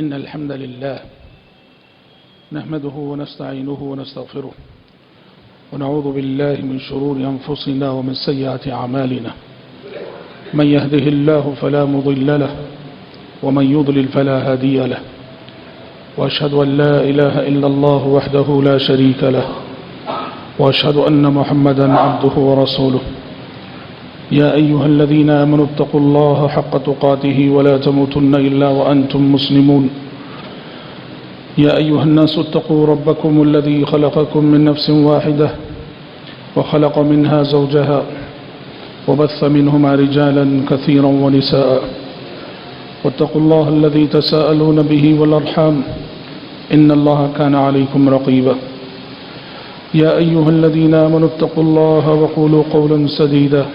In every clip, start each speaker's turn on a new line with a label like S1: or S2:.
S1: إن الحمد لله نحمده ونستعينه ونستغفره ونعوذ بالله من شرور أنفسنا ومن سيئات أعمالنا من يهده الله فلا مضل له ومن يضلل فلا هادي له وأشهد أن لا إله إلا الله وحده لا شريك له وأشهد أن محمدا عبده ورسوله يا أيها الذين آمنوا اتقوا الله حق تقاته ولا تموتن إلا وأنتم مسلمون يا أيها الناس اتقوا ربكم الذي خلقكم من نفس واحدة وخلق منها زوجها وبث منهما رجالا كثيرا ونساء واتقوا الله الذي تساءلون به والأرحام إن الله كان عليكم رقيبا يا أيها الذين آمنوا اتقوا الله وقولوا قولا سديدا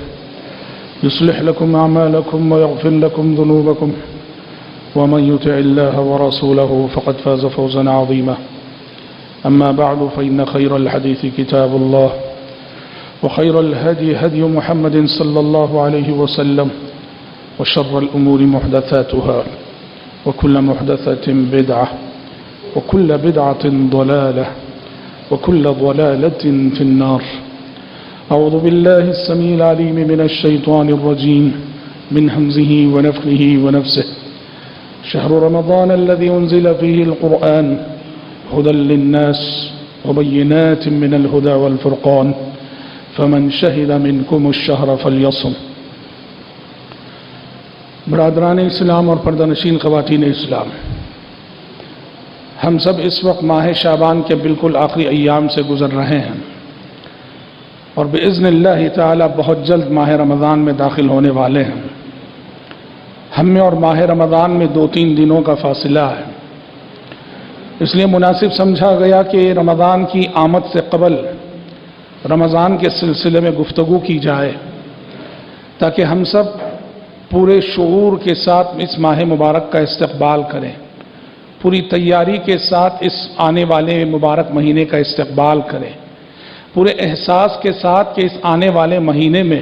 S1: يصلح لكم أعمالكم ويغفر لكم ذنوبكم ومن يطع الله ورسوله فقد فاز فوزا عظيما أما بعد فإن خير الحديث كتاب الله وخير الهدي هدي محمد صلى الله عليه وسلم وشر الأمور محدثاتها وكل محدثة بدعة وكل بدعة ضلالة وكل ضلالة في النار. أعوذ بالله السميع العليم من الشيطان الرجيم من همزه ونفخه ونفسه. شهر رمضان الذي أنزل فيه القرآن هدى للناس وبينات من الهدى والفرقان فمن شهد منكم الشهر فليصم. برادران اسلام اور پردہ نشین خواتین اسلام، ہم سب اس وقت ماہ شعبان کے بالکل آخری ایام سے گزر رہے ہیں اور بإذن اللہ تعالی بہت جلد ماہ رمضان میں داخل ہونے والے ہیں. ہم میں اور ماہ رمضان میں 2-3 دنوں کا فاصلہ ہے، اس لیے مناسب سمجھا گیا کہ رمضان کی آمد سے قبل رمضان کے سلسلے میں گفتگو کی جائے تاکہ ہم سب پورے شعور کے ساتھ اس ماہ مبارک کا استقبال کریں، پوری تیاری کے ساتھ اس آنے والے مبارک مہینے کا استقبال کریں، پورے احساس کے ساتھ کہ اس آنے والے مہینے میں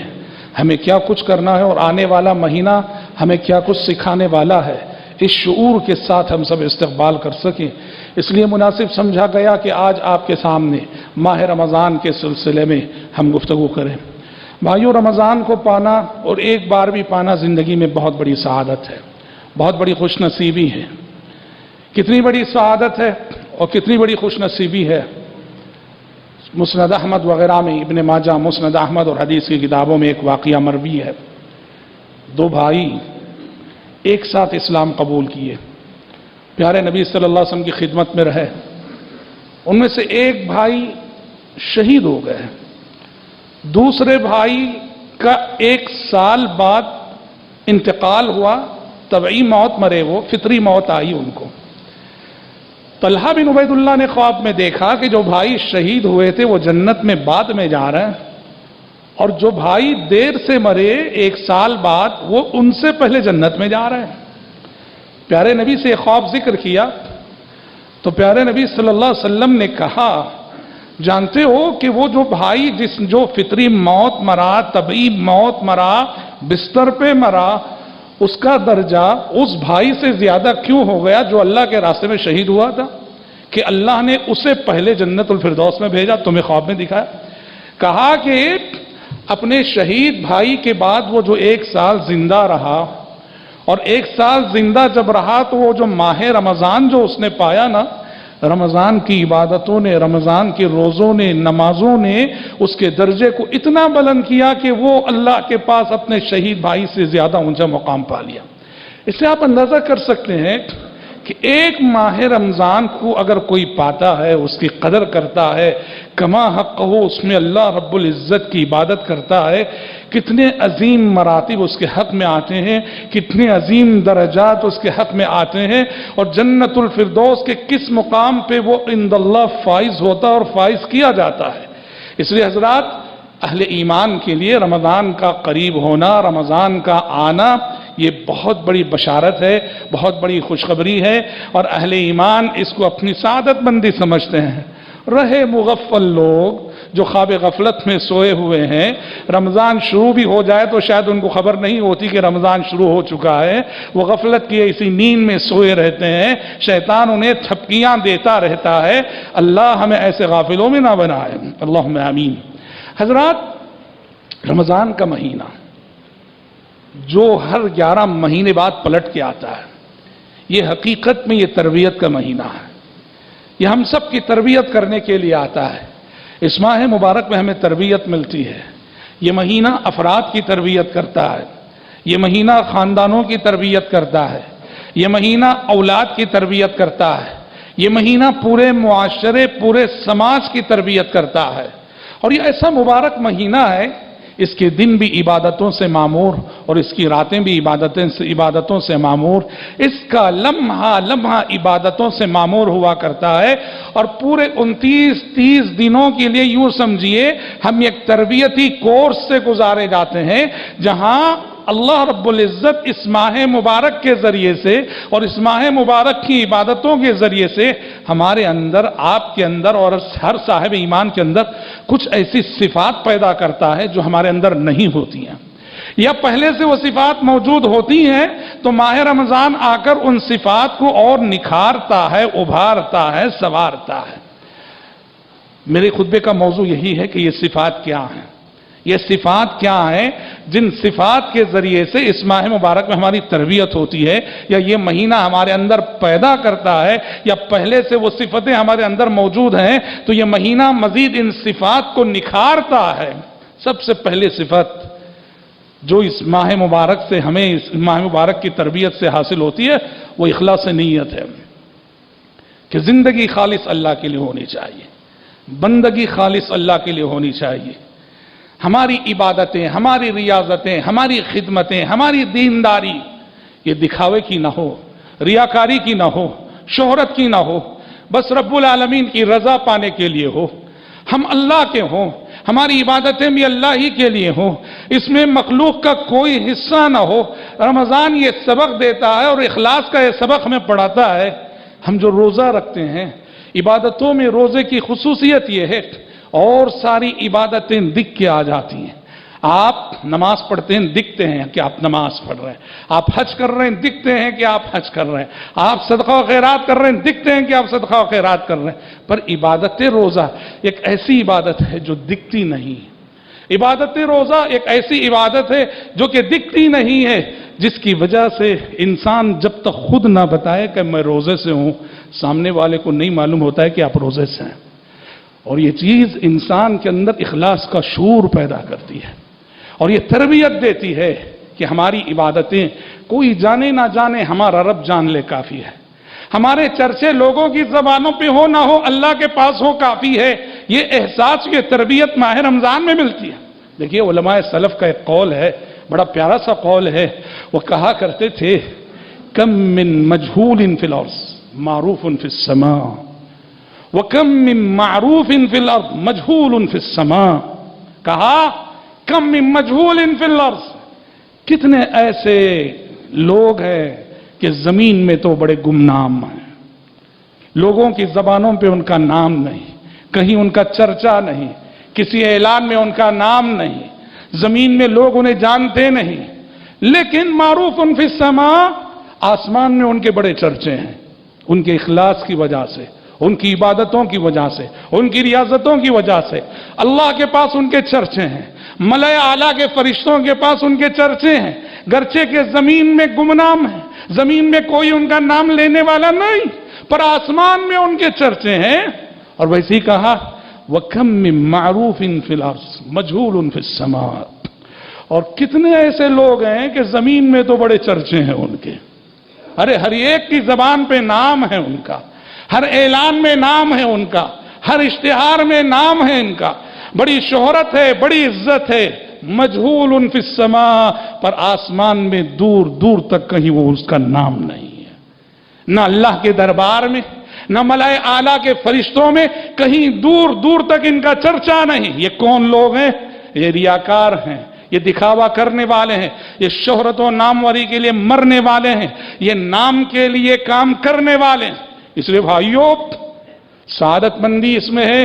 S1: ہمیں کیا کچھ کرنا ہے اور آنے والا مہینہ ہمیں کیا کچھ سکھانے والا ہے، اس شعور کے ساتھ ہم سب استقبال کر سکیں. اس لیے مناسب سمجھا گیا کہ آج آپ کے سامنے ماہ رمضان کے سلسلے میں ہم گفتگو کریں. بھائیو، رمضان کو پانا اور ایک بار بھی پانا زندگی میں بہت بڑی سعادت ہے، بہت بڑی خوش نصیبی ہے. کتنی بڑی سعادت ہے اور کتنی بڑی خوش نصیبی ہے. مسند احمد وغیرہ میں، ابن ماجہ، مسند احمد اور حدیث کی کتابوں میں ایک واقعہ مروی ہے. 2 بھائی ایک ساتھ اسلام قبول کیے، پیارے نبی صلی اللہ علیہ وسلم کی خدمت میں رہے. ان میں سے ایک بھائی شہید ہو گئے، دوسرے بھائی کا 1 سال بعد انتقال ہوا، طبعی موت مرے، وہ فطری موت آئی ان کو. طلحہ بن عبید اللہ نے خواب میں دیکھا کہ جو بھائی شہید ہوئے تھے وہ جنت میں بعد میں جا رہے ہیں، اور جو بھائی دیر سے مرے 1 سال بعد وہ ان سے پہلے جنت میں جا رہے ہیں. پیارے نبی سے خواب ذکر کیا تو پیارے نبی صلی اللہ علیہ وسلم نے کہا، جانتے ہو کہ وہ جو بھائی جو فطری موت مرا، طبعی موت مرا، بستر پہ مرا، اس کا درجہ اس بھائی سے زیادہ کیوں ہو گیا جو اللہ کے راستے میں شہید ہوا تھا کہ اللہ نے اسے پہلے جنت الفردوس میں بھیجا، تمہیں خواب میں دکھایا. کہا کہ اپنے شہید بھائی کے بعد وہ جو 1 سال زندہ رہا، اور 1 سال زندہ جب رہا تو وہ جو ماہ رمضان جو اس نے پایا نا، رمضان کی عبادتوں نے، رمضان کے روزوں نے، نمازوں نے اس کے درجے کو اتنا بلند کیا کہ وہ اللہ کے پاس اپنے شہید بھائی سے زیادہ اونچا مقام پا لیا. اس سے آپ اندازہ کر سکتے ہیں کہ ایک ماہ رمضان کو اگر کوئی پاتا ہے، اس کی قدر کرتا ہے، کما حق ہو، اس میں اللہ رب العزت کی عبادت کرتا ہے، کتنے عظیم مراتب اس کے حق میں آتے ہیں، کتنے عظیم درجات اس کے حق میں آتے ہیں، اور جنت الفردوس کے کس مقام پہ وہ عند اللہ فائز ہوتا اور فائز کیا جاتا ہے. اس لیے حضرات، اہل ایمان کے لیے رمضان کا قریب ہونا، رمضان کا آنا، یہ بہت بڑی بشارت ہے، بہت بڑی خوشخبری ہے، اور اہل ایمان اس کو اپنی سعادت مندی سمجھتے ہیں. رہے مغفل لوگ جو خواب غفلت میں سوئے ہوئے ہیں، رمضان شروع بھی ہو جائے تو شاید ان کو خبر نہیں ہوتی کہ رمضان شروع ہو چکا ہے، وہ غفلت کی اسی نیند میں سوئے رہتے ہیں، شیطان انہیں تھپکیاں دیتا رہتا ہے۔ اللہ ہمیں ایسے غافلوں میں نہ بنائے، اللہم آمین۔ حضرات، رمضان کا مہینہ جو ہر 11 مہینے بعد پلٹ کے آتا ہے، یہ حقیقت میں یہ تربیت کا مہینہ ہے، یہ ہم سب کی تربیت کرنے کے لیے آتا ہے۔ اس ماہ مبارک میں ہمیں تربیت ملتی ہے، یہ مہینہ افراد کی تربیت کرتا ہے، یہ مہینہ خاندانوں کی تربیت کرتا ہے، یہ مہینہ اولاد کی تربیت کرتا ہے، یہ مہینہ پورے معاشرے، پورے سماج کی تربیت کرتا ہے، اور یہ ایسا مبارک مہینہ ہے، اس کے دن بھی عبادتوں سے معمور اور اس کی راتیں بھی عبادتوں سے معمور، اس کا لمحہ لمحہ عبادتوں سے معمور ہوا کرتا ہے، اور پورے 29-30 دنوں کے لیے یوں سمجھیے ہم ایک تربیتی کورس سے گزارے جاتے ہیں، جہاں اللہ رب العزت اس ماہ مبارک کے ذریعے سے اور اس ماہ مبارک کی عبادتوں کے ذریعے سے ہمارے اندر، آپ کے اندر اور ہر صاحب ایمان کے اندر کچھ ایسی صفات پیدا کرتا ہے جو ہمارے اندر نہیں ہوتی ہیں، یا پہلے سے وہ صفات موجود ہوتی ہیں تو ماہ رمضان آ کر ان صفات کو اور نکھارتا ہے، ابھارتا ہے، سنوارتا ہے۔ میرے خطبے کا موضوع یہی ہے کہ یہ صفات کیا ہیں، یہ صفات کیا ہیں جن صفات کے ذریعے سے اس ماہ مبارک میں ہماری تربیت ہوتی ہے، یا یہ مہینہ ہمارے اندر پیدا کرتا ہے، یا پہلے سے وہ صفتیں ہمارے اندر موجود ہیں تو یہ مہینہ مزید ان صفات کو نکھارتا ہے۔ سب سے پہلے صفت جو اس ماہ مبارک سے ہمیں، اس ماہ مبارک کی تربیت سے حاصل ہوتی ہے، وہ اخلاص نیت ہے، کہ زندگی خالص اللہ کے لیے ہونی چاہیے، بندگی خالص اللہ کے لیے ہونی چاہیے، ہماری عبادتیں، ہماری ریاضتیں، ہماری خدمتیں، ہماری دینداری یہ دکھاوے کی نہ ہو، ریاکاری کی نہ ہو، شہرت کی نہ ہو، بس رب العالمین کی رضا پانے کے لیے ہو، ہم اللہ کے ہوں، ہماری عبادتیں بھی اللہ ہی کے لیے ہوں، اس میں مخلوق کا کوئی حصہ نہ ہو۔ رمضان یہ سبق دیتا ہے اور اخلاص کا یہ سبق ہمیں پڑھاتا ہے۔ ہم جو روزہ رکھتے ہیں، عبادتوں میں روزے کی خصوصیت یہ ہے، اور ساری عبادتیں دکھ کے آ جاتی ہیں۔ آپ نماز پڑھتے ہیں، دکھتے ہیں کہ آپ نماز پڑھ رہے ہیں، آپ حج کر رہے ہیں، دکھتے ہیں کہ آپ حج کر رہے ہیں، آپ صدقہ و خیرات کر رہے ہیں، دکھتے ہیں کہ آپ صدقہ و خیرات کر رہے ہیں، پر عبادت روزہ ایک ایسی عبادت ہے جو دکھتی نہیں۔ عبادت روزہ ایک ایسی عبادت ہے جو کہ دکھتی نہیں ہے، جس کی وجہ سے انسان جب تک خود نہ بتائے کہ میں روزے سے ہوں، سامنے والے کو نہیں معلوم ہوتا ہے کہ آپ روزے سے ہیں، اور یہ چیز انسان کے اندر اخلاص کا شعور پیدا کرتی ہے، اور یہ تربیت دیتی ہے کہ ہماری عبادتیں کوئی جانے نہ جانے، ہمارا رب جان لے کافی ہے، ہمارے چرچے لوگوں کی زبانوں پہ ہو نہ ہو، اللہ کے پاس ہو کافی ہے۔ یہ احساس، یہ تربیت ماہ رمضان میں ملتی ہے۔ دیکھیے علماء سلف کا ایک قول ہے، بڑا پیارا سا قول ہے، وہ کہا کرتے تھے، کم من مجہول فی الارض معروف فی السماء وَكَم مِّن مَّعْرُوفٍ فِي الْأَرْضِ مَجْهُولٌ فِي السَّمَاءِ۔ کہا کم من مجہول فی الارض، کتنے ایسے لوگ ہیں کہ زمین میں تو بڑے گمنام ہیں، لوگوں کی زبانوں پہ ان کا نام نہیں، کہیں ان کا چرچا نہیں، کسی اعلان میں ان کا نام نہیں، زمین میں لوگ انہیں جانتے نہیں، لیکن معروف فی السماء، آسمان میں ان کے بڑے چرچے ہیں، ان کے اخلاص کی وجہ سے، ان کی عبادتوں کی وجہ سے، ان کی ریاضتوں کی وجہ سے اللہ کے پاس ان کے چرچے ہیں، ملائے اعلیٰ کے فرشتوں کے پاس ان کے چرچے ہیں، گرچہ کہ زمین میں گمنام ہیں، زمین میں کوئی ان کا نام لینے والا نہیں، پر آسمان میں ان کے چرچے ہیں۔ اور ویسے ہی کہا وَكَم مِّن مَّعْرُوفٍ فِي الْأَرْضِ مَجْهُولٌ فِي السَّمَاءِ، اور کتنے ایسے لوگ ہیں کہ زمین میں تو بڑے چرچے ہیں ان کے، ارے ہر ایک کی زبان پہ نام ہے ان کا، ہر اعلان میں نام ہے ان کا، ہر اشتہار میں نام ہے ان کا، بڑی شہرت ہے، بڑی عزت ہے، مجہول فی السماء، پر آسمان میں دور دور تک کہیں وہ اس کا نام نہیں ہے، نہ اللہ کے دربار میں، نہ ملائے اعلیٰ کے فرشتوں میں، کہیں دور دور تک ان کا چرچا نہیں۔ یہ کون لوگ ہیں؟ یہ ریاکار ہیں، یہ دکھاوا کرنے والے ہیں، یہ شہرت و ناموری کے لیے مرنے والے ہیں، یہ نام کے لیے کام کرنے والے ہیں۔ اس لیے بھائیو، سعادت مندی اس میں ہے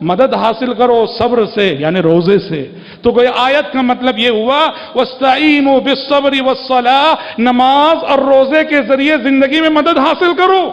S1: مدد حاصل کرو صبر سے یعنی روزے سے. تو کوئی آیت کا مطلب یہ ہوا وَاسْتَعِينُوا بِالصَّبْرِ وَالصَّلَاةِ، نماز اور روزے کے ذریعے زندگی میں مدد حاصل کرو.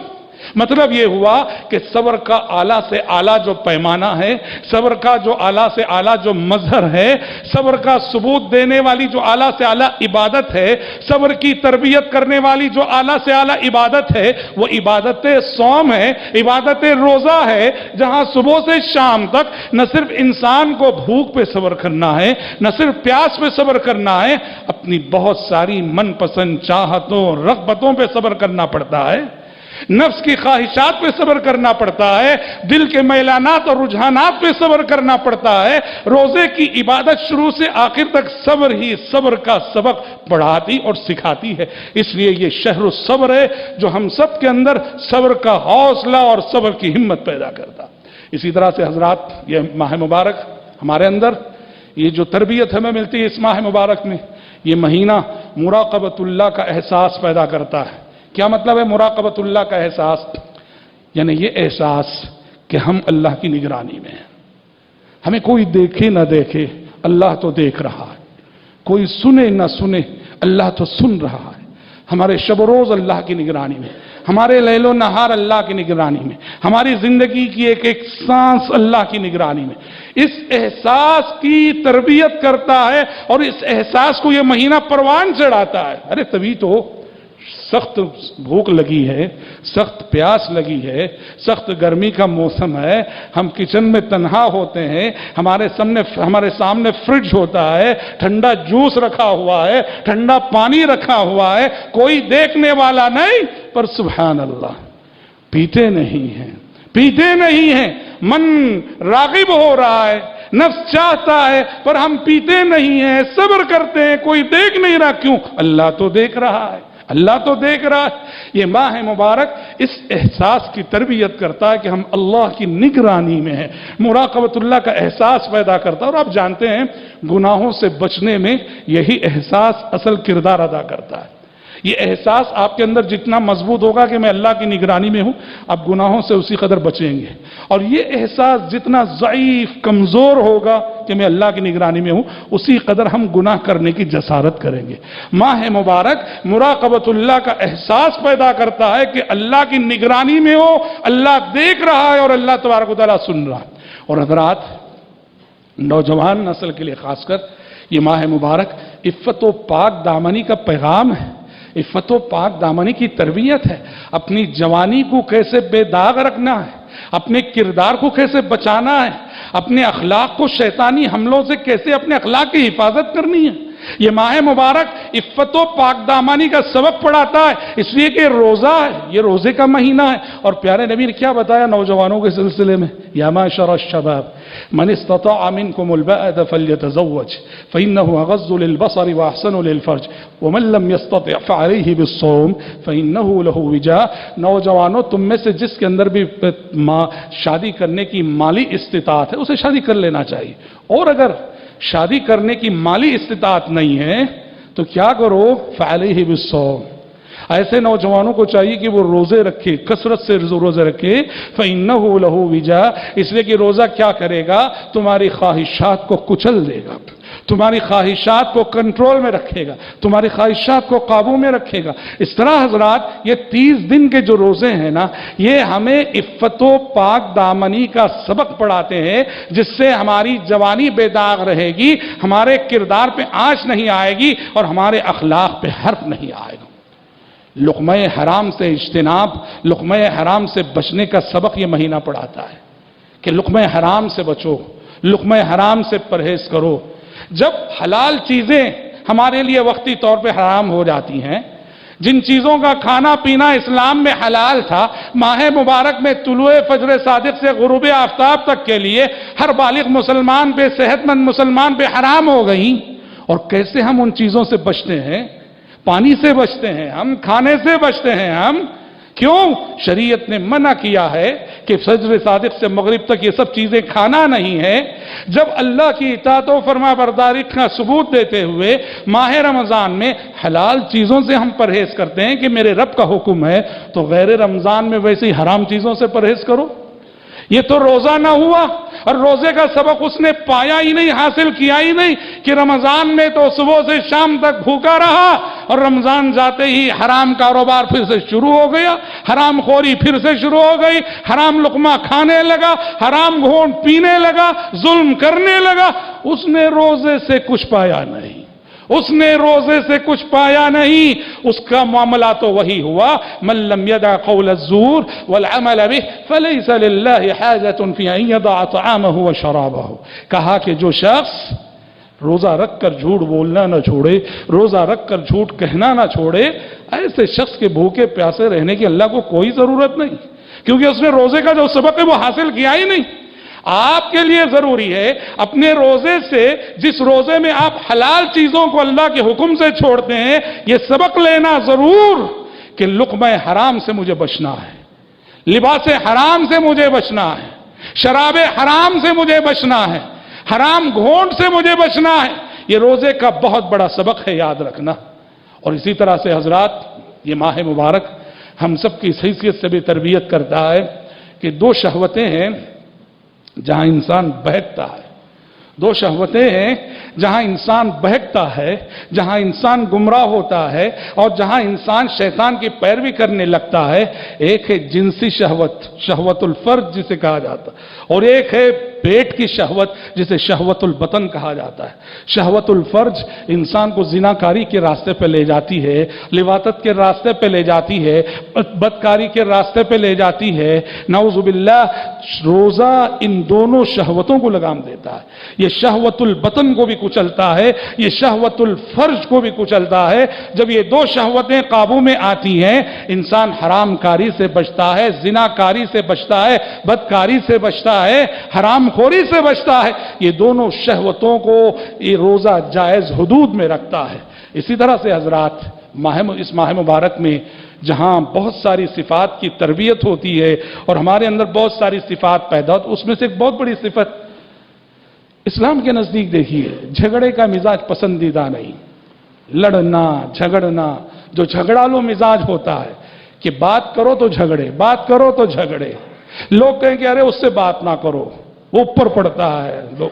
S1: مطلب یہ ہوا کہ صبر کا اعلیٰ سے اعلیٰ جو پیمانہ ہے، صبر کا جو اعلیٰ سے اعلیٰ جو مظہر ہے، صبر کا ثبوت دینے والی جو اعلیٰ سے اعلیٰ عبادت ہے، صبر کی تربیت کرنے والی جو اعلیٰ سے اعلیٰ عبادت ہے، وہ عبادت صوم ہے، عبادت روزہ ہے، جہاں صبح سے شام تک نہ صرف انسان کو بھوک پہ صبر کرنا ہے، نہ صرف پیاس پہ صبر کرنا ہے، اپنی بہت ساری من پسند چاہتوں رغبتوں پہ صبر کرنا پڑتا ہے، نفس کی خواہشات پہ صبر کرنا پڑتا ہے، دل کے میلانات اور رجحانات پہ صبر کرنا پڑتا ہے. روزے کی عبادت شروع سے آخر تک صبر ہی صبر کا سبق پڑھاتی اور سکھاتی ہے. اس لیے یہ شہر الصبر ہے جو ہم سب کے اندر صبر کا حوصلہ اور صبر کی ہمت پیدا کرتا. اسی طرح سے حضرات یہ ماہ مبارک ہمارے اندر یہ جو تربیت ہمیں ملتی ہے اس ماہ مبارک میں، یہ مہینہ مراقبت اللہ کا احساس پیدا کرتا ہے. کیا مطلب ہے مراقبت اللہ کا احساس؟ یعنی یہ احساس کہ ہم اللہ کی نگرانی میں ہیں. ہمیں کوئی دیکھے نہ دیکھے اللہ تو دیکھ رہا ہے، کوئی سنے نہ سنے اللہ تو سن رہا ہے. ہمارے شب و روز اللہ کی نگرانی میں، ہمارے لیل و نہار اللہ کی نگرانی میں، ہماری زندگی کی ایک ایک سانس اللہ کی نگرانی میں. اس احساس کی تربیت کرتا ہے اور اس احساس کو یہ مہینہ پروان چڑھاتا ہے. ارے تبھی تو سخت بھوک لگی ہے، سخت پیاس لگی ہے، سخت گرمی کا موسم ہے، ہم کچن میں تنہا ہوتے ہیں، ہمارے سامنے فریج ہوتا ہے، ٹھنڈا جوس رکھا ہوا ہے، ٹھنڈا پانی رکھا ہوا ہے، کوئی دیکھنے والا نہیں، پر سبحان اللہ پیتے نہیں ہیں. من راغب ہو رہا ہے، نفس چاہتا ہے، پر ہم پیتے نہیں ہیں، صبر کرتے ہیں. کوئی دیکھ نہیں رہا، کیوں؟ اللہ تو دیکھ رہا ہے، اللہ تو دیکھ رہا ہے. یہ ماہ مبارک اس احساس کی تربیت کرتا ہے کہ ہم اللہ کی نگرانی میں ہیں، مراقبت اللہ کا احساس پیدا کرتا ہے. اور آپ جانتے ہیں گناہوں سے بچنے میں یہی احساس اصل کردار ادا کرتا ہے. یہ احساس آپ کے اندر جتنا مضبوط ہوگا کہ میں اللہ کی نگرانی میں ہوں، آپ گناہوں سے اسی قدر بچیں گے. اور یہ احساس جتنا ضعیف کمزور ہوگا کہ میں اللہ کی نگرانی میں ہوں، اسی قدر ہم گناہ کرنے کی جسارت کریں گے. ماہ مبارک مراقبت اللہ کا احساس پیدا کرتا ہے کہ اللہ کی نگرانی میں ہو، اللہ دیکھ رہا ہے اور اللہ تبارک و تعالیٰ سن رہا ہے. اور حضرات نوجوان نسل کے لیے خاص کر یہ ماہ مبارک عفت و پاک دامنی کا پیغام ہے، عفت و پاک دامنی کی تربیت ہے. اپنی جوانی کو کیسے بے داغ رکھنا ہے، اپنے کردار کو کیسے بچانا ہے، اپنے اخلاق کو شیطانی حملوں سے کیسے اپنے اخلاق کی حفاظت کرنی ہے. یہ ماہ مبارک عفت و پاک دامانی کا سبق پڑھاتا ہے، اس لیے کہ روزہ ہے، یہ روزے کا مہینہ ہے. اور پیارے نبی نے کیا بتایا نوجوانوں کے سلسلے میں؟ یا معشر الشباب من استطاع منکم الباءۃ فلیتزوج فإنه اغض للبصر واحسن للفرج ومن لم يستطع فعليه بالصوم فإنه له وجاء. نوجوانوں تم میں سے جس کے اندر بھی شادی کرنے کی مالی استطاعت ہے اسے شادی کر لینا چاہیے. اور اگر شادی کرنے کی مالی استطاعت نہیں ہے تو کیا کرو؟ فعلیہ بالصوم. ایسے نوجوانوں کو چاہیے کہ وہ روزے رکھے، کثرت سے روزے رکھے. فإنہ لہ وجاء، اس لیے کہ روزہ کیا کرے گا؟ تمہاری خواہشات کو کچل دے گا، تمہاری خواہشات کو کنٹرول میں رکھے گا، تمہاری خواہشات کو قابو میں رکھے گا. اس طرح حضرات یہ 30 دن کے جو روزے ہیں نا، یہ ہمیں عفت و پاک دامنی کا سبق پڑھاتے ہیں، جس سے ہماری جوانی بے داغ رہے گی، ہمارے کردار پہ آنچ نہیں آئے گی اور ہمارے اخلاق پہ حرف نہیں آئے گا. لقمہ حرام سے اجتناب، لقمہ حرام سے بچنے کا سبق یہ مہینہ پڑھاتا ہے کہ لقمہ حرام سے بچو، لقمہ حرام سے پرہیز کرو. جب حلال چیزیں ہمارے لیے وقتی طور پہ حرام ہو جاتی ہیں، جن چیزوں کا کھانا پینا اسلام میں حلال تھا، ماہ مبارک میں طلوع فجر صادق سے غروب آفتاب تک کے لیے ہر بالغ مسلمان پہ، صحت مند مسلمان پہ حرام ہو گئیں. اور کیسے ہم ان چیزوں سے بچتے ہیں؟ پانی سے بچتے ہیں ہم، کھانے سے بچتے ہیں ہم. کیوں؟ شریعت نے منع کیا ہے کہ فجر صادق سے مغرب تک یہ سب چیزیں کھانا نہیں ہے. جب اللہ کی اطاعت و فرما برداری کا ثبوت دیتے ہوئے ماہ رمضان میں حلال چیزوں سے ہم پرہیز کرتے ہیں کہ میرے رب کا حکم ہے، تو غیر رمضان میں ویسے ہی حرام چیزوں سے پرہیز کرو. یہ تو روزہ نہ ہوا، اور روزے کا سبق اس نے پایا ہی نہیں، حاصل کیا ہی نہیں، کہ رمضان میں تو صبح سے شام تک بھوکا رہا، اور رمضان جاتے ہی حرام کاروبار پھر سے شروع ہو گیا، حرام خوری پھر سے شروع ہو گئی، حرام لقمہ کھانے لگا، حرام گھونٹ پینے لگا، ظلم کرنے لگا۔ اس نے روزے سے کچھ پایا نہیں، اس نے روزے سے کچھ پایا نہیں۔ اس کا معاملہ تو وہی ہوا، من لم يدع قول الزور والعمل به فليس لله حاجة في ان يضع طعامه وشرابه۔ کہا کہ جو شخص روزہ رکھ کر جھوٹ بولنا نہ چھوڑے، روزہ رکھ کر جھوٹ کہنا نہ چھوڑے، ایسے شخص کے بھوکے پیاسے رہنے کی اللہ کو کوئی ضرورت نہیں، کیونکہ اس نے روزے کا جو سبق ہے وہ حاصل کیا ہی نہیں۔ آپ کے لیے ضروری ہے اپنے روزے سے، جس روزے میں آپ حلال چیزوں کو اللہ کے حکم سے چھوڑتے ہیں، یہ سبق لینا ضرور کہ لقمہ حرام سے مجھے بچنا ہے، لباس حرام سے مجھے بچنا ہے، شراب حرام سے مجھے بچنا ہے، حرام گھونٹ سے مجھے بچنا ہے۔ یہ روزے کا بہت بڑا سبق ہے، یاد رکھنا۔ اور اسی طرح سے حضرات، یہ ماہ مبارک ہم سب کی اس حیثیت سے بھی تربیت کرتا ہے کہ دو شہوتیں ہیں جہاں انسان بہکتا ہے، دو شہوتیں ہیں جہاں انسان بہکتا ہے، جہاں انسان گمراہ ہوتا ہے، اور جہاں انسان شیطان کی پیروی کرنے لگتا ہے۔ ایک ہے جنسی شہوت، شہوت الفرج جسے کہا جاتا ہے، اور ایک ہے پیٹ کی شہوت جسے شہوت البطن کہا جاتا ہے۔ شہوت الفرج انسان کو زناکاری کے راستے پہ لے جاتی ہے، لواطت کے راستے پہ لے جاتی ہے، بدکاری کے راستے پہ لے جاتی ہے۔ نعوذ باللہ، روزہ ان دونوں شہوتوں کو لگام دیتا ہے۔ یہ شہوت البطن کو بھی کچلتا ہے، یہ شہوت الفرج کو بھی کچلتا ہے۔ جب یہ دو شہوتیں قابو میں آتی ہیں، انسان حرام کاری سے بچتا ہے، زناکاری سے بچتا ہے، بدکاری سے بچتا ہے، حرام خوری سے بچتا ہے۔ یہ دونوں شہوتوں کو یہ روزہ جائز حدود میں رکھتا ہے۔ اسی طرح سے حضرات، اس ماہ مبارک میں جہاں بہت ساری صفات کی تربیت ہوتی ہے اور ہمارے اندر بہت ساری صفات پیدا ہوتی، اس میں سے ایک بہت بڑی صفت اسلام کے نزدیک دیکھیے، جھگڑے کا مزاج پسندیدہ نہیں، لڑنا جھگڑنا، جو جھگڑالو مزاج ہوتا ہے کہ بات کرو تو جھگڑے، بات کرو تو جھگڑے، لوگ کہیں کہ ارے اس سے بات نہ کرو، وہ اوپر پڑتا ہے، لوگ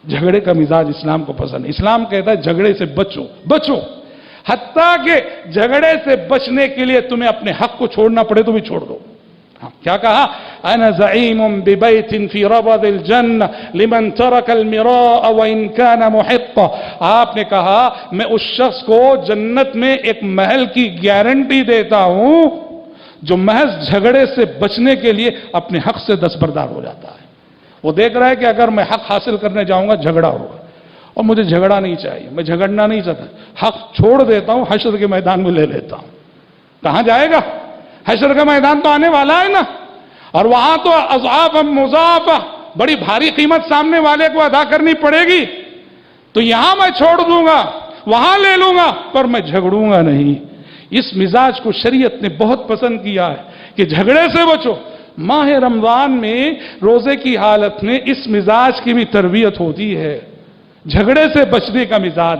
S1: جھگڑے کا مزاج اسلام کو پسند ہے۔ اسلام کہتا ہے جھگڑے سے بچو بچو، حتیٰ کہ جھگڑے سے بچنے کے لیے تمہیں اپنے حق کو چھوڑنا پڑے تو بھی چھوڑ دو۔ کیا کہا؟ انا زعیم ببیت فی ربض الجنہ لمن ترک المراء وان کان محقا۔ آپ نے کہا میں اس شخص کو جنت میں ایک محل کی گارنٹی دیتا ہوں جو محض جھگڑے سے بچنے کے لیے اپنے حق سے دستبردار ہو جاتا ہے۔ وہ دیکھ رہا ہے کہ اگر میں حق حاصل کرنے جاؤں گا جھگڑا ہوگا، اور مجھے جھگڑا نہیں چاہیے، میں جھگڑنا نہیں چاہتا، حق چھوڑ دیتا ہوں، حشر کے میدان میں لے لیتا ہوں۔ کہاں جائے گا؟ حشر کا میدان تو آنے والا ہے نا، اور وہاں تو اضعاف مضاعفہ، بڑی بھاری قیمت سامنے والے کو ادا کرنی پڑے گی۔ تو یہاں میں چھوڑ دوں گا، وہاں لے لوں گا، پر میں جھگڑوں گا نہیں۔ اس مزاج کو شریعت نے بہت پسند کیا ہے کہ جھگڑے سے بچو۔ ماہ رمضان میں روزے کی حالت میں اس مزاج کی بھی تربیت ہوتی ہے، جھگڑے سے بچنے کا مزاج،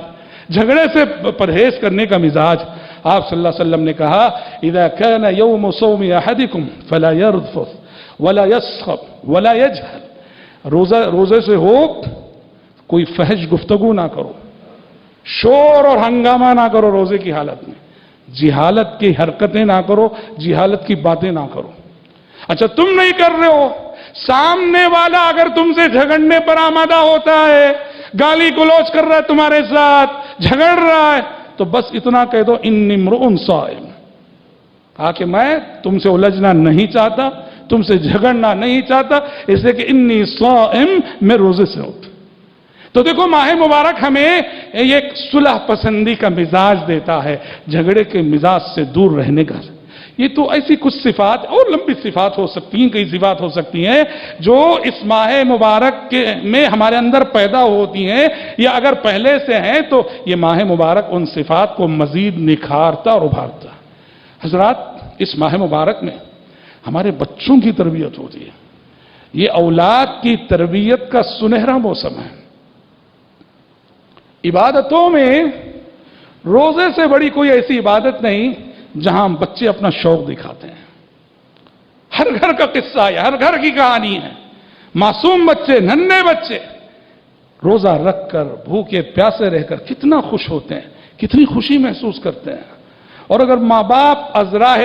S1: جھگڑے سے پرہیز کرنے کا مزاج۔ آپ صلی اللہ علیہ وسلم نے کہا اذا كان يوم صوم احدكم فلا يرفث ولا يسخب ولا يجهل۔ روزے سے ہو کوئی فحش گفتگو نہ کرو، شور اور ہنگامہ نہ کرو روزے کی حالت میں، جہالت کی حرکتیں نہ کرو، جہالت کی باتیں نہ کرو۔ اچھا تم نہیں کر رہے ہو، سامنے والا اگر تم سے جھگڑنے پر آمادہ ہوتا ہے، گالی گلوچ کر رہا ہے تمہارے ساتھ، جھگڑ رہا ہے، تو بس اتنا کہہ دو انی امرؤ صائم، کہا کہ میں تم سے الجھنا نہیں چاہتا، تم سے جھگڑنا نہیں چاہتا، اس لیے کہ انی صائم، میں روزے سے ہوں۔ تو دیکھو ماہ مبارک ہمیں ایک صلح پسندی کا مزاج دیتا ہے، جھگڑے کے مزاج سے دور رہنے کا۔ یہ تو ایسی کچھ صفات اور لمبی صفات ہو سکتی ہیں، کئی صفات ہو سکتی ہیں جو اس ماہ مبارک میں ہمارے اندر پیدا ہوتی ہیں، یا اگر پہلے سے ہیں تو یہ ماہ مبارک ان صفات کو مزید نکھارتا اور ابھارتا۔ حضرات، اس ماہ مبارک میں ہمارے بچوں کی تربیت ہوتی ہے، یہ اولاد کی تربیت کا سنہرا موسم ہے۔ عبادتوں میں روزے سے بڑی کوئی ایسی عبادت نہیں جہاں بچے اپنا شوق دکھاتے ہیں۔ ہر گھر کا قصہ ہے، ہر گھر کی کہانی ہے. معصوم بچے، ننھے بچے روزہ رکھ کر بھوکے پیاسے رہ کر کتنا خوش ہوتے ہیں، کتنی خوشی محسوس کرتے ہیں. اور اگر ماں باپ از راہ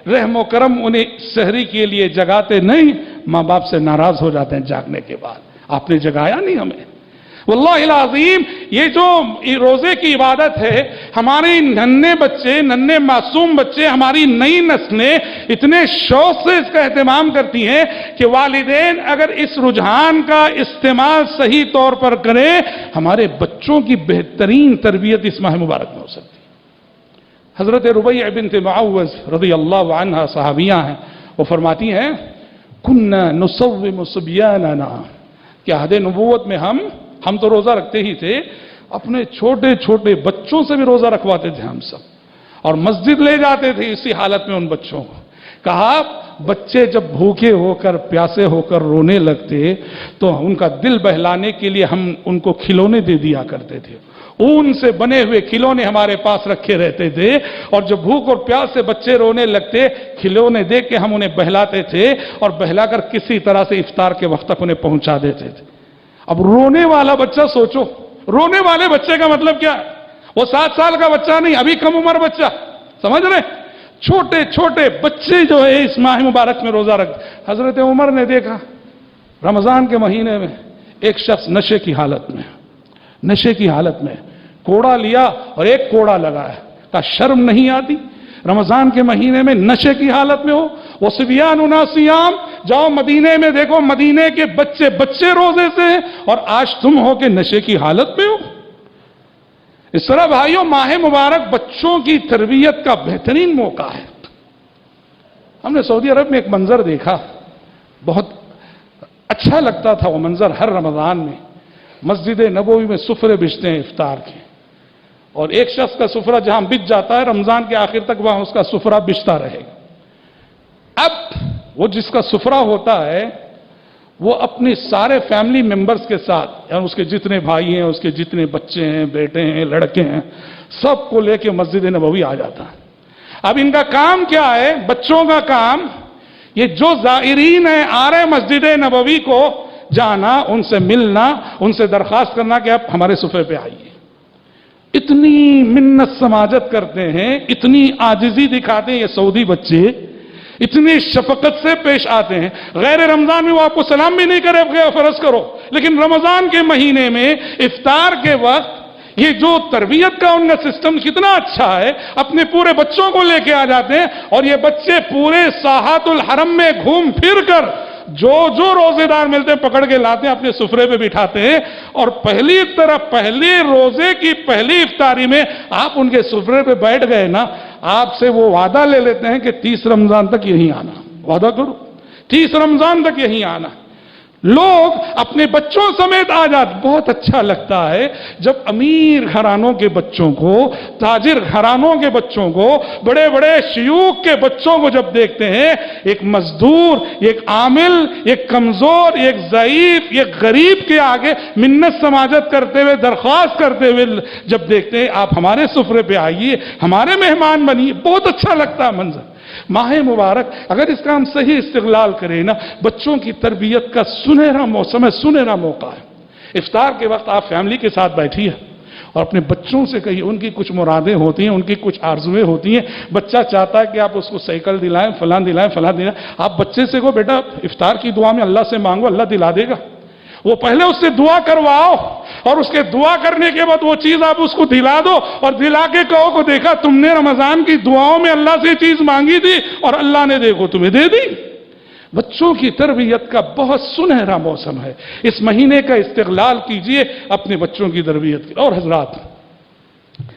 S1: رحم و کرم انہیں سحری کے لیے جگاتے نہیں، ماں باپ سے ناراض ہو جاتے ہیں جاگنے کے بعد، آپ نے جگایا نہیں ہمیں. واللہ العظیم یہ جو روزے کی عبادت ہے، ہماری ننھے بچے، ننھے معصوم بچے، ہماری نئی نسلیں اتنے شوق سے اس کا اہتمام کرتی ہیں کہ والدین اگر اس رجحان کا استعمال صحیح طور پر کریں، ہمارے بچوں کی بہترین تربیت اس ماہ مبارک میں ہو سکتی ہے. حضرت ربیع بنت معوذ رضی اللہ عنہا صحابیہ ہیں، وہ فرماتی ہیں کنا نصوم صبیاننا، کہ عہد نبوت میں ہم تو روزہ رکھتے ہی تھے، اپنے چھوٹے چھوٹے بچوں سے بھی روزہ رکھواتے تھے ہم سب، اور مسجد لے جاتے تھے اسی حالت میں ان بچوں کو. کہا بچے جب بھوکے ہو کر پیاسے ہو کر رونے لگتے تو ان کا دل بہلانے کے لیے ہم ان کو کھلونے دے دیا کرتے تھے. اون سے بنے ہوئے کھلونے ہمارے پاس رکھے رہتے تھے، اور جب بھوک اور پیاس سے بچے رونے لگتے کھلونے دے کے ہم انہیں بہلاتے تھے، اور بہلا کر کسی طرح سے افطار کے وقت تک انہیں پہنچا دیتے تھے. اب رونے والا بچہ سوچو، رونے والے بچے کا مطلب کیا ہے؟ وہ 7 سال کا بچہ نہیں، ابھی کم عمر بچہ، سمجھ رہے؟ چھوٹے چھوٹے بچے جو ہے اس ماہ مبارک میں روزہ رکھ. حضرت عمر نے دیکھا رمضان کے مہینے میں ایک شخص نشے کی حالت میں کوڑا لیا اور ایک کوڑا لگایا. کہا شرم نہیں آتی رمضان کے مہینے میں نشے کی حالت میں ہو؟ وہ صبیاننا صیام، جاؤ مدینے میں دیکھو، مدینے کے بچے روزے سے ہیں، اور آج تم ہو کہ نشے کی حالت میں ہو. اس طرح بھائیوں ماہ مبارک بچوں کی تربیت کا بہترین موقع ہے. ہم نے سعودی عرب میں ایک منظر دیکھا، بہت اچھا لگتا تھا وہ منظر. ہر رمضان میں مسجد نبوی میں سفرے بچتے ہیں افطار کے، اور ایک شخص کا سفرہ جہاں بچ جاتا ہے رمضان کے آخر تک وہاں اس کا سفرہ بچتا رہے گا. اب وہ جس کا سفرہ ہوتا ہے وہ اپنی سارے فیملی ممبرز کے ساتھ، یعنی اس کے جتنے بھائی ہیں، اس کے جتنے بچے ہیں، بیٹے ہیں، لڑکے ہیں، سب کو لے کے مسجد نبوی آ جاتا ہے. اب ان کا کام کیا ہے؟ بچوں کا کام یہ جو زائرین ہیں آ رہے مسجد نبوی کو جانا، ان سے ملنا، ان سے درخواست کرنا کہ آپ ہمارے سفرے پہ آئیے. اتنی منت سماجت کرتے ہیں، اتنی عاجزی دکھاتے ہیں یہ سعودی بچے، اتنی شفقت سے پیش آتے ہیں. غیر رمضان میں وہ آپ کو سلام بھی نہیں کرے فرض کرو، لیکن رمضان کے مہینے میں افطار کے وقت یہ جو تربیت کا ان کا سسٹم کتنا اچھا ہے، اپنے پورے بچوں کو لے کے آ جاتے ہیں، اور یہ بچے پورے ساحات الحرم میں گھوم پھر کر جو روزے دار ملتے ہیں پکڑ کے لاتے ہیں، اپنے سفرے پہ بٹھاتے ہیں. اور پہلے روزے کی پہلی افطاری میں آپ ان کے سفرے پہ بیٹھ گئے نا، آپ سے وہ وعدہ لے لیتے ہیں کہ 30 رمضان تک یہیں آنا. وعدہ کرو 30 رمضان تک یہیں آنا. لوگ اپنے بچوں سمیت آ جاتے. بہت اچھا لگتا ہے جب امیر گھرانوں کے بچوں کو، تاجر گھرانوں کے بچوں کو، بڑے بڑے شیوخ کے بچوں کو جب دیکھتے ہیں، ایک مزدور، ایک عامل، ایک کمزور، ایک ضعیف، ایک غریب کے آگے منت سماجت کرتے ہوئے، درخواست کرتے ہوئے جب دیکھتے ہیں آپ ہمارے سفرے پہ آئیے، ہمارے مہمان بنیے، بہت اچھا لگتا ہے منظر. ماہ مبارک اگر اس کا ہم صحیح استغلال کریں نا، بچوں کی تربیت کا سنہرا موسم ہے، سنہرا موقع ہے. افطار کے وقت آپ فیملی کے ساتھ بیٹھیے اور اپنے بچوں سے کہیے. ان کی کچھ مرادیں ہوتی ہیں، ان کی کچھ آرزویں ہوتی ہیں. بچہ چاہتا ہے کہ آپ اس کو سائیکل دلائیں، فلاں دلائیں. آپ بچے سے کہو بیٹا افطار کی دعا میں اللہ سے مانگو، اللہ دلا دے گا. وہ پہلے اس سے دعا کرواؤ، اور اس کے دعا کرنے کے بعد وہ چیز آپ اس کو دلا دو، اور دلا کے کہو کہ دیکھا تم نے رمضان کی دعاؤں میں اللہ سے چیز مانگی تھی اور اللہ نے دیکھو تمہیں دے دی. بچوں کی تربیت کا بہت سنہرا موسم ہے. اس مہینے کا استغلال کیجئے اپنے بچوں کی تربیت کی. اور حضرات،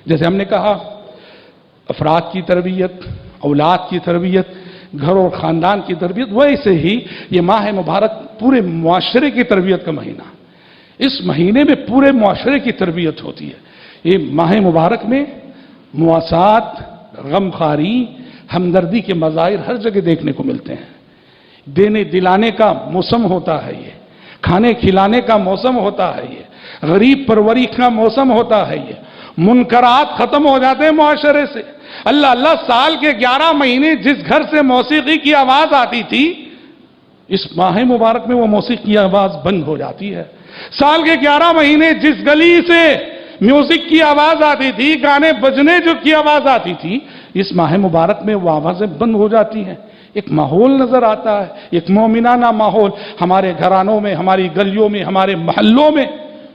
S1: جیسے ہم نے کہا افراد کی تربیت، اولاد کی تربیت، گھر اور خاندان کی تربیت، ویسے ہی یہ ماہ مبارک پورے معاشرے کی تربیت کا مہینہ. اس مہینے میں پورے معاشرے کی تربیت ہوتی ہے. یہ ماہ مبارک میں مواسات، غمخواری، ہمدردی کے مظاہر ہر جگہ دیکھنے کو ملتے ہیں. دینے دلانے کا موسم ہوتا ہے، یہ کھانے کھلانے کا موسم ہوتا ہے، یہ غریب پروری کا موسم ہوتا ہے، یہ منکرات ختم ہو جاتے ہیں معاشرے سے۔ اللہ سال کے 11 مہینے جس گھر سے موسیقی کی آواز آتی تھی، اس ماہ مبارک میں وہ موسیقی کی آواز بند ہو جاتی ہے۔ سال کے 11 مہینے جس گلی سے میوزک کی آواز آتی تھی، گانے بجنے جو کی آواز آتی تھی، اس ماہ مبارک میں وہ آوازیں بند ہو جاتی ہیں۔ ایک ماحول نظر آتا ہے، ایک مومنانہ ماحول ہمارے گھرانوں میں، ہماری گلیوں میں، ہمارے محلوں میں۔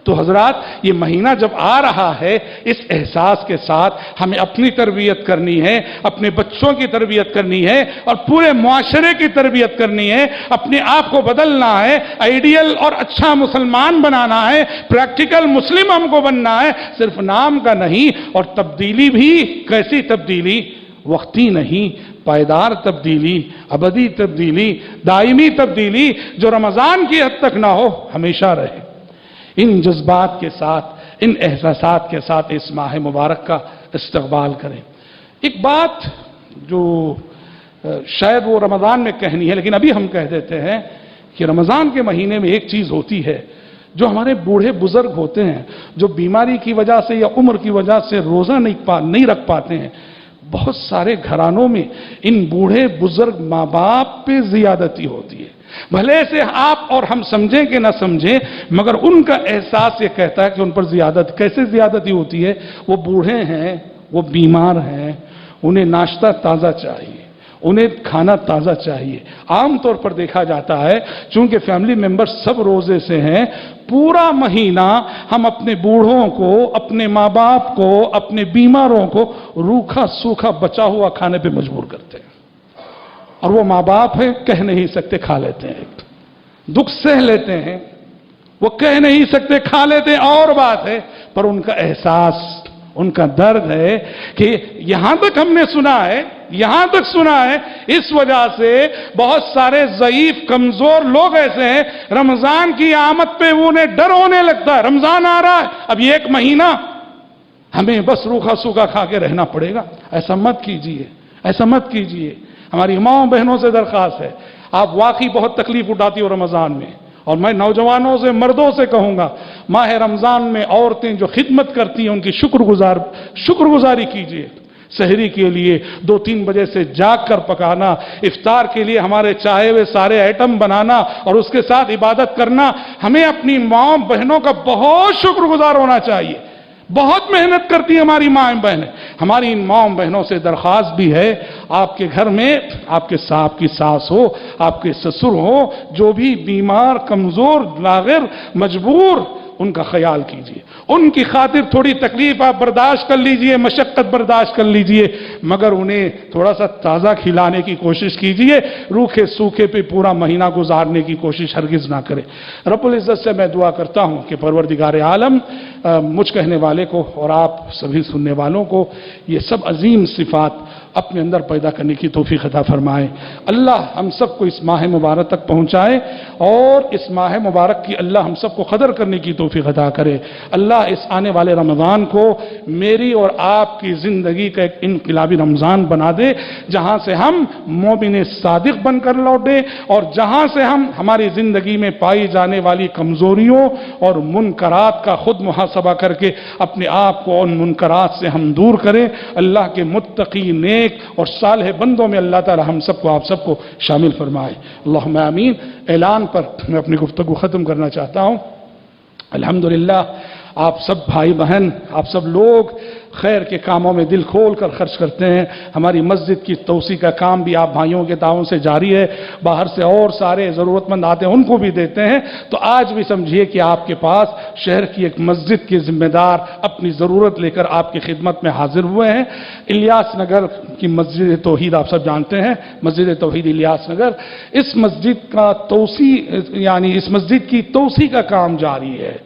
S1: تو حضرات، یہ مہینہ جب آ رہا ہے، اس احساس کے ساتھ ہمیں اپنی تربیت کرنی ہے، اپنے بچوں کی تربیت کرنی ہے، اور پورے معاشرے کی تربیت کرنی ہے، اپنے آپ کو بدلنا ہے، آئیڈیل اور اچھا مسلمان بنانا ہے، پریکٹیکل مسلم ہم کو بننا ہے، صرف نام کا نہیں۔ اور تبدیلی بھی کیسی تبدیلی؟ وقتی نہیں، پائیدار تبدیلی، ابدی تبدیلی، دائمی تبدیلی، جو رمضان کی حد تک نہ ہو، ہمیشہ رہے۔ ان جذبات کے ساتھ، ان احساسات کے ساتھ اس ماہ مبارک کا استقبال کریں۔ ایک بات جو شاید وہ رمضان میں کہنی ہے، لیکن ابھی ہم کہہ دیتے ہیں کہ رمضان کے مہینے میں ایک چیز ہوتی ہے، جو ہمارے بوڑھے بزرگ ہوتے ہیں، جو بیماری کی وجہ سے یا عمر کی وجہ سے روزہ نہیں رکھ پاتے ہیں، بہت سارے گھرانوں میں ان بوڑھے بزرگ ماں باپ پہ زیادتی ہوتی ہے۔ بھلے سے آپ اور ہم سمجھیں کہ نہ سمجھیں، مگر ان کا احساس یہ کہتا ہے کہ ان پر کیسے زیادتی ہوتی ہے؟ وہ بوڑھے ہیں، وہ بیمار ہیں، انہیں ناشتہ تازہ چاہیے، انہیں کھانا تازہ چاہیے۔ عام طور پر دیکھا جاتا ہے، چونکہ فیملی ممبر سب روزے سے ہیں، پورا مہینہ ہم اپنے بوڑھوں کو، اپنے ماں باپ کو، اپنے بیماروں کو روکھا سوکھا بچا ہوا کھانے پہ مجبور کرتے ہیں۔ اور وہ ماں باپ ہیں، کہہ نہیں سکتے، کھا لیتے ہیں، دکھ سہ لیتے ہیں، وہ کہہ نہیں سکتے، کھا لیتے ہیں، اور بات ہے، پر ان کا احساس، ان کا درد ہے کہ یہاں تک ہم نے سنا ہے، یہاں تک سنا ہے، اس وجہ سے بہت سارے ضعیف کمزور لوگ ایسے ہیں، رمضان کی آمد پہ انہیں ڈر ہونے لگتا ہے، رمضان آ رہا ہے، اب یہ 1 مہینہ ہمیں بس روکھا سوکھا کھا کے رہنا پڑے گا۔ ایسا مت کیجئے، ایسا مت کیجئے۔ ہماری ماں بہنوں سے درخواست ہے، آپ واقعی بہت تکلیف اٹھاتی ہو رمضان میں، اور میں نوجوانوں سے، مردوں سے کہوں گا، ماہ رمضان میں عورتیں جو خدمت کرتی ہیں ان کی شکر گزاری کیجئے۔ سحری کے لیے 2-3 بجے سے جاگ کر پکانا، افطار کے لیے ہمارے چاہے ہوئے سارے آئٹم بنانا، اور اس کے ساتھ عبادت کرنا، ہمیں اپنی ماں بہنوں کا بہت شکر گزار ہونا چاہیے۔ بہت محنت کرتی ہیں ہماری ماں بہنیں۔ ہماری ان ماں بہنوں سے درخواست بھی ہے، آپ کے گھر میں آپ کی ساس ہو، آپ کے سسر ہو، جو بھی بیمار، کمزور، لاغر، مجبور، ان کا خیال کیجئے، ان کی خاطر تھوڑی تکلیف آپ برداشت کر لیجئے، مشقت برداشت کر لیجئے، مگر انہیں تھوڑا سا تازہ کھلانے کی کوشش کیجئے۔ روکھے سوکھے پہ پورا مہینہ گزارنے کی کوشش ہرگز نہ کرے۔ رب العزت سے میں دعا کرتا ہوں کہ پروردگار عالم مجھ کہنے والے کو اور آپ سبھی سننے والوں کو یہ سب عظیم صفات اپنے اندر پیدا کرنے کی توفیق عطا فرمائے۔ اللہ ہم سب کو اس ماہ مبارک تک پہنچائے، اور اس ماہ مبارک کی اللہ ہم سب کو قدر کرنے کی توفیق عطا کرے۔ اللہ اس آنے والے رمضان کو میری اور آپ کی زندگی کا ایک انقلابی رمضان بنا دے، جہاں سے ہم مومن صادق بن کر لوٹیں، اور جہاں سے ہم ہماری زندگی میں پائی جانے والی کمزوریوں اور منکرات کا خود محاسبہ کر کے اپنے آپ کو ان منکرات سے ہم دور کریں۔ اللہ کے متقی، نیک اور صالح بندوں میں اللہ تعالی ہم سب کو، آپ سب کو شامل فرمائے۔ اللہم آمین۔ اعلان پر میں اپنی گفتگو ختم کرنا چاہتا ہوں۔ الحمدللہ آپ سب بھائی بہن، آپ سب لوگ خیر کے کاموں میں دل کھول کر خرچ کرتے ہیں۔ ہماری مسجد کی توسیع کا کام بھی آپ بھائیوں کے تعاون سے جاری ہے، باہر سے اور سارے ضرورت مند آتے ہیں، ان کو بھی دیتے ہیں۔ تو آج بھی سمجھیے کہ آپ کے پاس شہر کی ایک مسجد کے ذمہ دار اپنی ضرورت لے کر آپ کی خدمت میں حاضر ہوئے ہیں۔ الیاس نگر کی مسجد توحید آپ سب جانتے ہیں، مسجد توحید الیاس نگر، اس مسجد کا توسیع، یعنی اس مسجد کی توسیع کا کام جاری ہے۔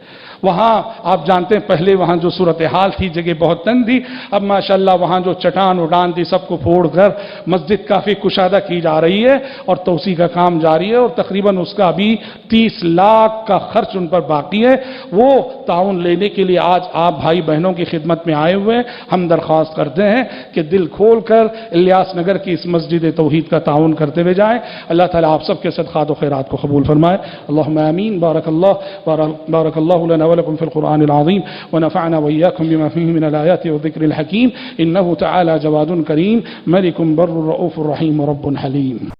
S1: وہاں آپ جانتے ہیں پہلے وہاں جو صورتحال تھی، جگہ بہت تنگ تھی، اب ماشاءاللہ وہاں جو چٹان اڑان تھی سب کو پھوڑ کر مسجد کافی کشادہ کی جا رہی ہے، اور توسیع کا کام جاری ہے، اور تقریباً اس کا ابھی 30 لاکھ کا خرچ ان پر باقی ہے۔ وہ تعاون لینے کے لیے آج آپ بھائی بہنوں کی خدمت میں آئے ہوئے ہیں۔ ہم درخواست کرتے ہیں کہ دل کھول کر الیاس نگر کی اس مسجد توحید کا تعاون کرتے ہوئے جائیں۔ اللہ تعالیٰ آپ سب کے صدقات و خیرات کو قبول فرمائے۔ اللہم آمین۔ بارک اللہ لنا ولكم في القرآن العظيم ونفعنا وإياكم بما فيه من الآيات والذكر الحكيم إنه تعالى جواد كريم ملك بر رؤوف رحيم رب حليم.